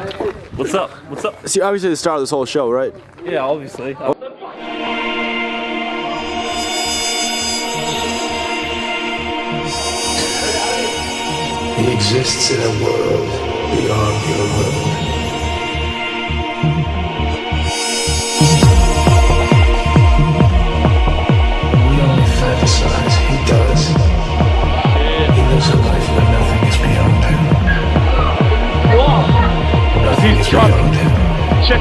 What's up? What's up? See, obviously the star of this whole show, right? Yeah, obviously. He exists in a world beyond your world. We only fantasize, he does. He lives a life where nothing is beyond him. Nothing is beyond him. Check.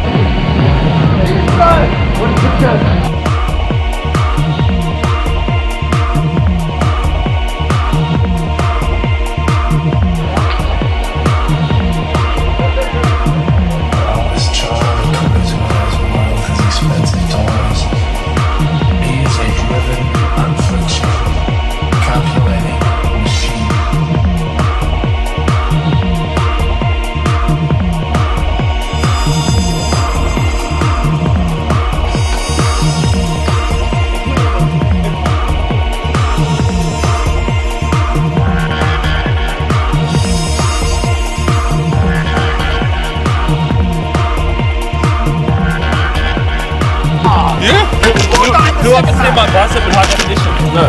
Do I can see my bicep in high definition? No.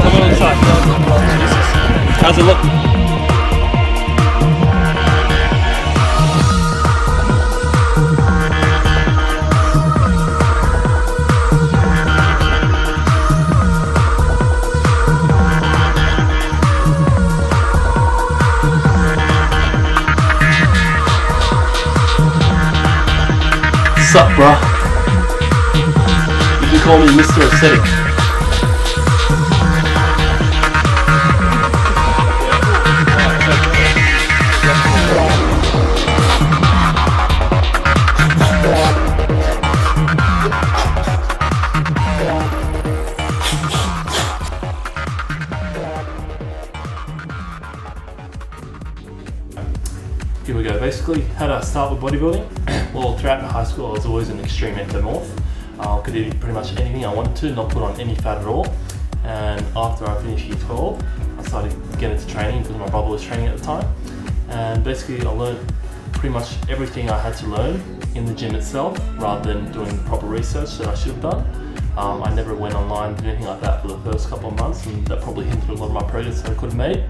Come on inside. How's it look? Sup, bruh? You call me Mr. Aesthetic. Here we go. Basically, how did I start with bodybuilding? Well, throughout high school, I was always an extreme endomorph. Could eat pretty much anything I wanted to, not put on any fat at all. And after I finished year 12, I started getting into training because my brother was training at the time. And basically, I learned pretty much everything I had to learn in the gym itself, rather than doing proper research that I should have done. I never went online, did anything like that for the first couple of months, and that probably hindered a lot of my progress that I could have made.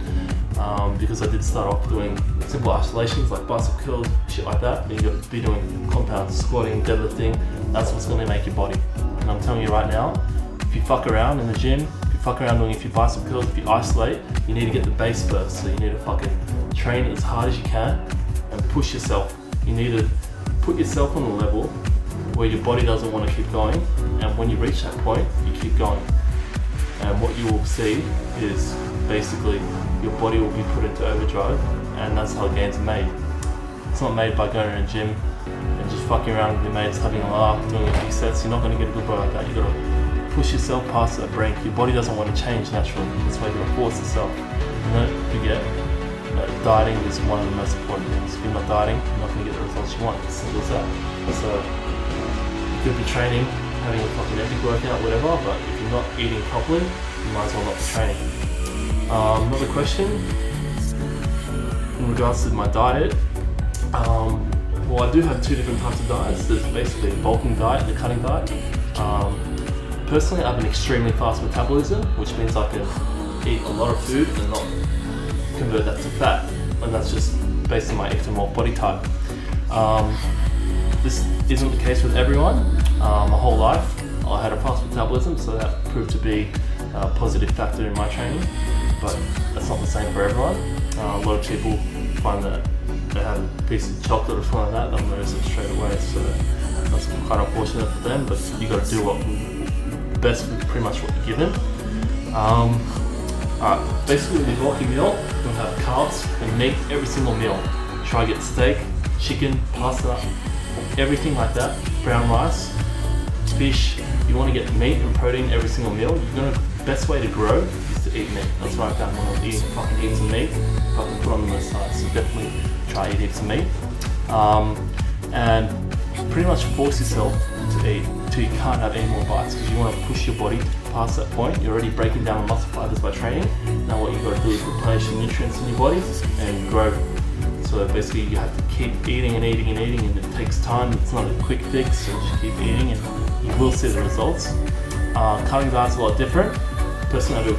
Because I did start off doing simple isolations like bicep curls, shit like that. Then you got to be doing compound squatting, deadlifting. That's what's going to make your body. And I'm telling you right now, if you fuck around in the gym, if you fuck around doing a few bicep curls, if you isolate, you need to get the base first. So you need to fucking train as hard as you can and push yourself. You need to put yourself on a level where your body doesn't want to keep going, and when you reach that point, you keep going. And what you will see is basically your body will be put into overdrive, and that's how gains are made. It's not made by going to a gym and just fucking around with your mates, having a laugh, doing a few sets. You're not going to get a good body like that. You've got to push yourself past that brink. Your body doesn't want to change naturally. That's why you've got to force yourself. And don't forget that dieting is one of the most important things. If you're not dieting, you're not going to get the results you want. It's simple as that. So you could be training, having a fucking epic workout, whatever, but if you're not eating properly, you might as well not be training. Another question in regards to my diet. Well, I do have two different types of diets. There's basically a bulking diet and a cutting diet. Personally, I have an extremely fast metabolism, which means I can eat a lot of food and not convert that to fat, and that's just based on my ectomorph body type. This isn't the case with everyone. My whole life I had a fast metabolism, so that proved to be a positive factor in my training, but that's not the same for everyone. A lot of people find that they have a piece of chocolate or something like that, they'll notice it straight away, so that's quite unfortunate for them, but you got to do what best with pretty much what you're given. Basically, with bulky meal, you'll have carbs and meat every single meal. Try to get steak, chicken, pasta, everything like that, brown rice, fish. You want to get meat and protein every single meal. The best way to grow is to eat meat. That's what I found when I was eating fucking heaps of meat. Fucking put on the side, so definitely try to eat heaps of meat. And pretty much force yourself to eat until you can't have any more bites, because you want to push your body past that point. You're already breaking down the muscle fibers by training. Now what you've got to do is replenish the nutrients in your body and grow. So So basically you have to keep eating and eating and eating, and it takes time. It's not a quick fix, so just keep eating and you will see the results. Cutting diet's a lot different. Personally, I do a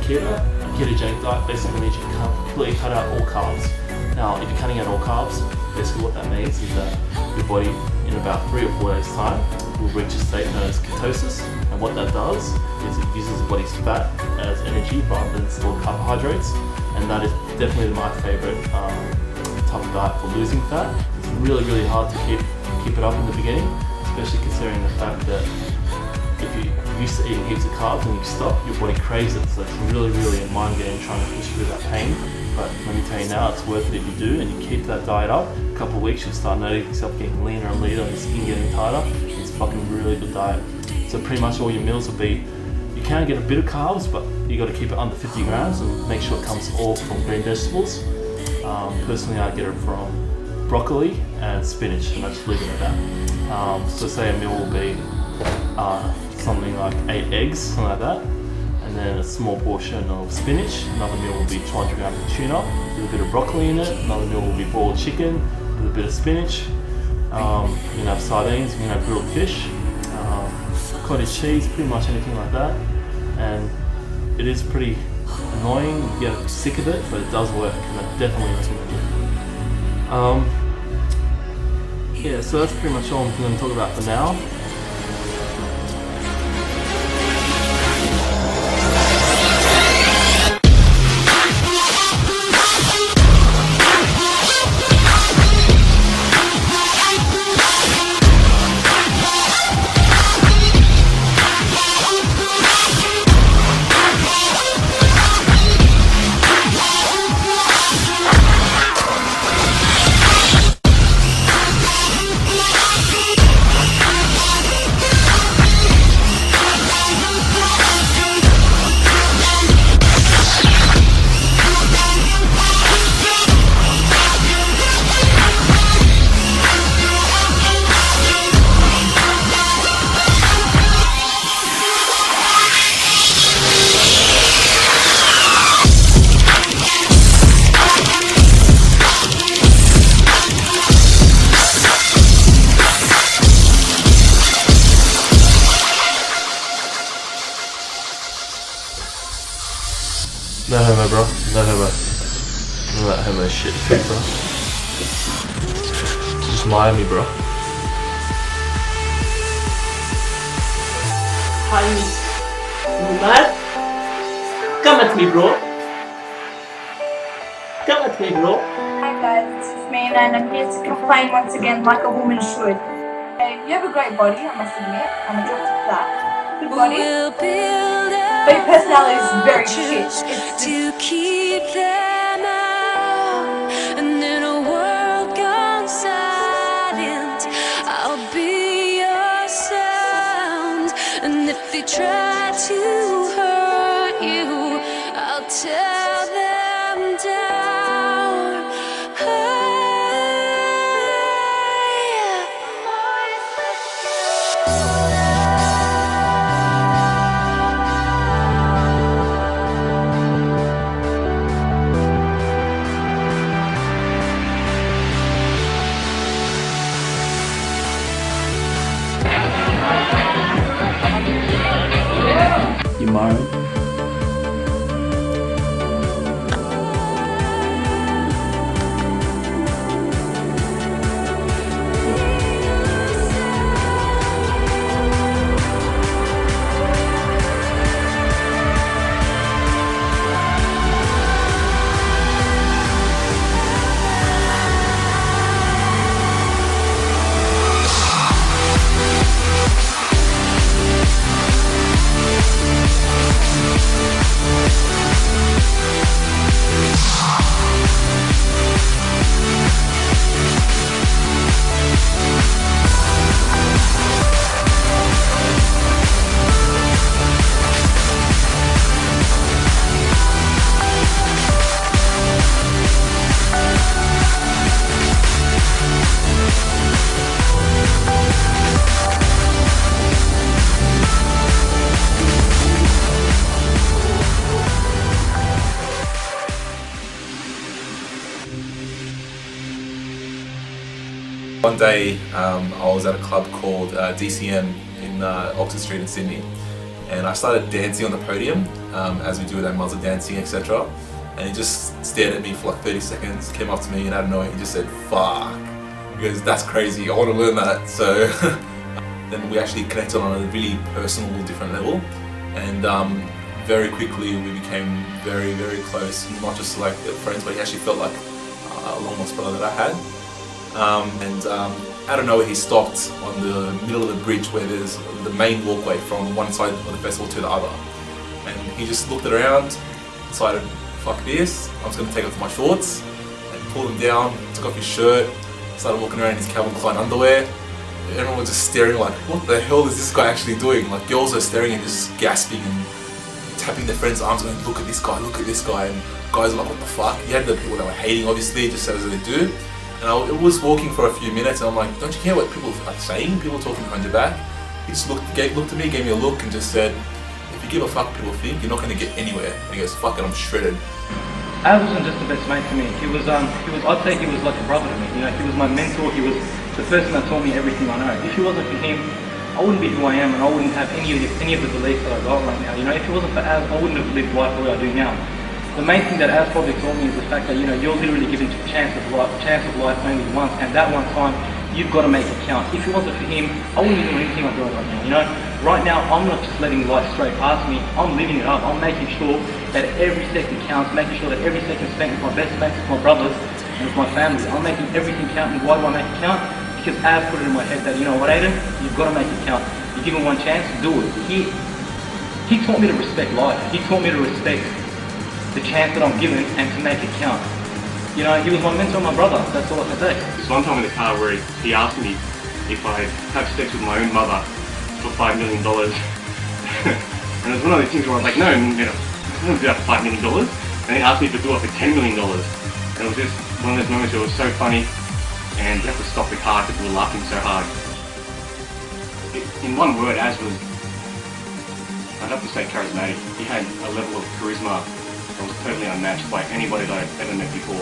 ketogenic diet. Basically means you completely cut out all carbs. Now, if you're cutting out all carbs, basically what that means is that your body in about 3 or 4 days time will reach a state known as ketosis, and what that does is it uses the body's fat as energy rather than stored carbohydrates, and that is definitely my favorite type of diet for losing fat. It's really, really hard to keep it up in the beginning, especially considering the fact that if you're used to eating heaps of carbs and you stop, your body craves it. So it's really, really a mind game trying to push through that pain. But let me tell you now, it's worth it if you do, and you keep that diet up. A couple of weeks, you'll start noticing yourself getting leaner and leaner, and your skin getting tighter. It's fucking really good diet. So pretty much all your meals will be, you can get a bit of carbs, but you got to keep it under 50 grams and make sure it comes all from green vegetables. Personally, I get it from broccoli and spinach, and I just leave it at that. So say a meal will be something like 8 eggs, something like that, and then a small portion of spinach. Another meal will be 200 grams of tuna with a bit of broccoli in it. Another meal will be boiled chicken with a bit of spinach. You can have sardines, you can have grilled fish, cottage cheese, pretty much anything like that. And it is pretty annoying, you get sick of it, but it does work, and I definitely recommend it. Yeah, so that's pretty much all I'm going to talk about for now. No homo, bro. No homo. None of that homo shit, bro. Just Miami, bro. Hi, Umar. Come at me, bro. Come at me, bro. Hi guys, this is me and I'm here to complain once again like a woman should. You have a great body, I must admit. I'm a drop to that. Good body. But your personality is very shit. It's to keep them out, and in a world gone silent, I'll be your sound. And if they try to hurt you, I'll tear them down. You married? day, I was at a club called DCM in Oxford Street in Sydney, and I started dancing on the podium as we do with our muzzle dancing, etc. And he just stared at me for like 30 seconds, came up to me, and out of nowhere he just said, "Fuck." He goes, "That's crazy, I want to learn that." So then we actually connected on a really personal, different level, and very quickly we became very, very close. Not just like friends, but he actually felt like a long lost brother that I had. Out of nowhere he stopped on the middle of the bridge where there's the main walkway from one side of the festival to the other, and he just looked around, decided, "Fuck this, I'm just going to take off my shorts," and pulled them down, took off his shirt, started walking around in his Calvin Klein underwear. Everyone was just staring like, what the hell is this guy actually doing? Like, girls are staring and just gasping and tapping their friends' arms going, "Look at this guy, look at this guy," and guys are like, "What the fuck?" You had the people that were hating, obviously, just as they do. And I was walking for a few minutes and I'm like, "Don't you hear what people are saying? People talking behind your back." He just looked at me, gave me a look and just said, "If you give a fuck what people think, you're not going to get anywhere." And he goes, "Fuck it, I'm shredded." Az wasn't just the best mate to me. I'd say he was like a brother to me. You know, he was my mentor. He was the person that taught me everything I know. If it wasn't for him, I wouldn't be who I am, and I wouldn't have any of the beliefs that I got right now. You know, if it wasn't for Az, I wouldn't have lived life the way I do now. The main thing that Az probably taught me is the fact that, you know, you're literally given a chance of life only once, and that one time you've got to make it count. If it wasn't for him, I wouldn't be doing anything I'm doing right now. You know, right now I'm not just letting life straight past me. I'm living it up. I'm making sure that every second counts, making sure that every second spent with my best mates, with my brothers, and with my family. I'm making everything count. And why do I make it count? Because Az put it in my head that, you know what, Aiden, you've got to make it count. You're given one chance, do it. He taught me to respect life. He taught me to respect the chance that I'm given and to make it count. You know, he was my mentor, my brother. That's all I can say. There's one time in the car where he asked me if I'd have sex with my own mother for $5 million. And it was one of those things where I was like, no, I wouldn't do that for $5 million. And he asked me to do it for $10 million. And it was just one of those moments where it was so funny, and you have to stop the car because we were laughing so hard. In one word, Az was, I'd have to say, charismatic. He had a level of charisma that was totally unmatched by anybody that I've ever met before.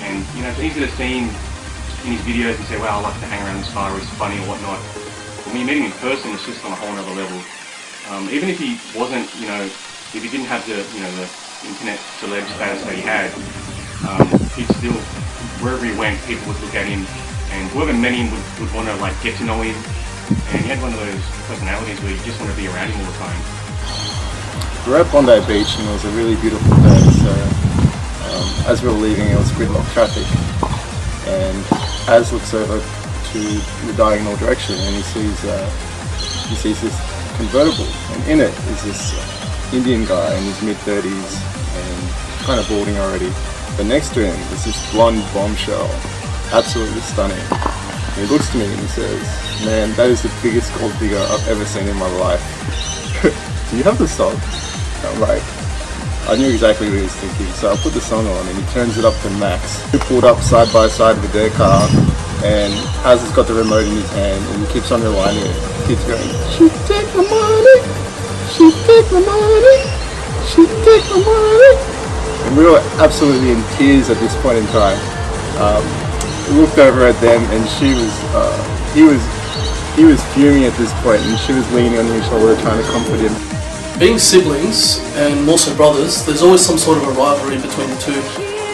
And, you know, it's easy to see him in his videos and say, wow, I like to hang around this bar, or he's funny or whatnot. But when you meet him in person, it's just on a whole other level. Even if he wasn't, you know, if he didn't have the, you know, the internet celeb status that he had, he'd still, wherever he went, people would look at him, and whoever met him would want to, like, get to know him. And he had one of those personalities where you just want to be around him all the time. We're at Bondi Beach and it was a really beautiful day, so as we were leaving it was gridlock traffic, and Az looks over to the diagonal direction and he sees this convertible, and in it is this Indian guy in his mid-30s and kind of balding already, but next to him is this blonde bombshell, absolutely stunning. And he looks to me and he says, "Man, that is the biggest gold digger I've ever seen in my life." "Do you have the song?" I'm like, I knew exactly what he was thinking, so I put the song on and he turns it up to max. We pulled up side by side with their car, and Az has got the remote in his hand and he keeps on rewinding it. He keeps going, "She take my money, she take my money, she take my money." And we were absolutely in tears at this point in time. We looked over at them and he was fuming at this point, and she was leaning on his shoulder trying to comfort him. Being siblings, and more so brothers, there's always some sort of a rivalry between the two,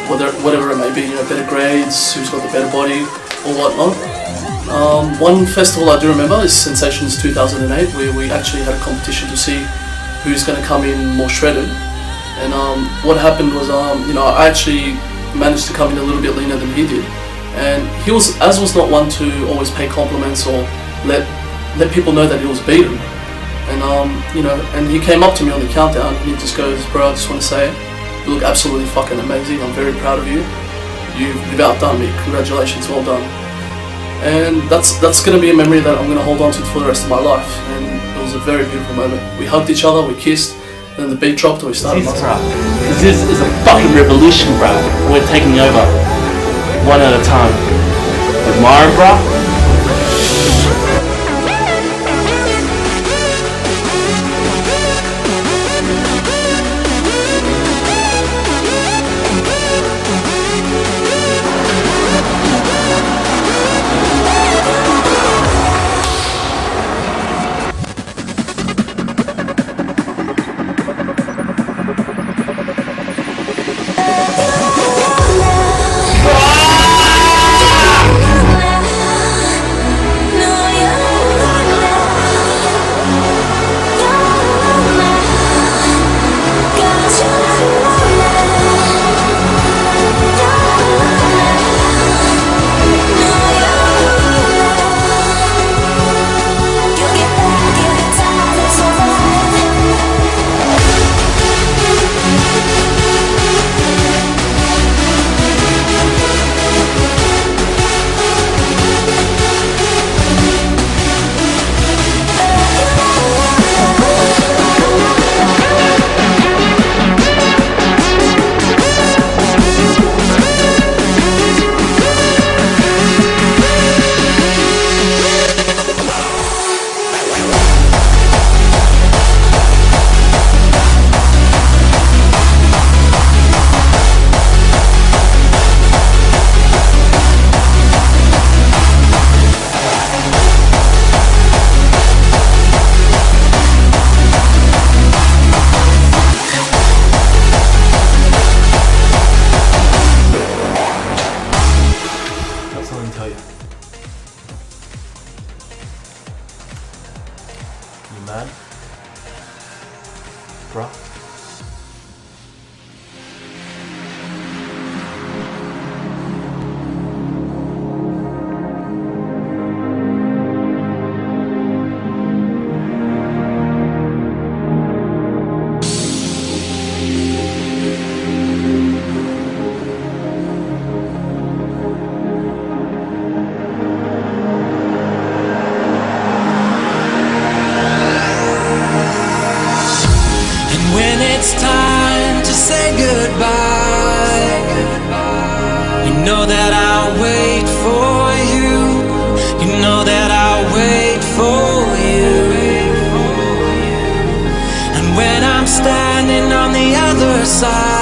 whatever it may be, you know, better grades, who's got the better body, or whatnot. One festival I do remember is Sensations 2008, where we actually had a competition to see who's going to come in more shredded. And what happened was, you know, I actually managed to come in a little bit leaner than he did. And Az was not one to always pay compliments or let people know that he was beaten. And you know, and he came up to me on the countdown and he just goes, "Bro, I just want to say, you look absolutely fucking amazing. I'm very proud of you. You've outdone me. Congratulations, well done." And that's gonna be a memory that I'm gonna hold on to for the rest of my life. And it was a very beautiful moment. We hugged each other, we kissed, and then the beat dropped and we started. Zyzz, Zyzz is a fucking revolution, bro. We're taking over, one at a time. Admire, bro. man. Bruh. When it's time to say goodbye, you know that I'll wait for you. You know that I'll wait for you. And when I'm standing on the other side,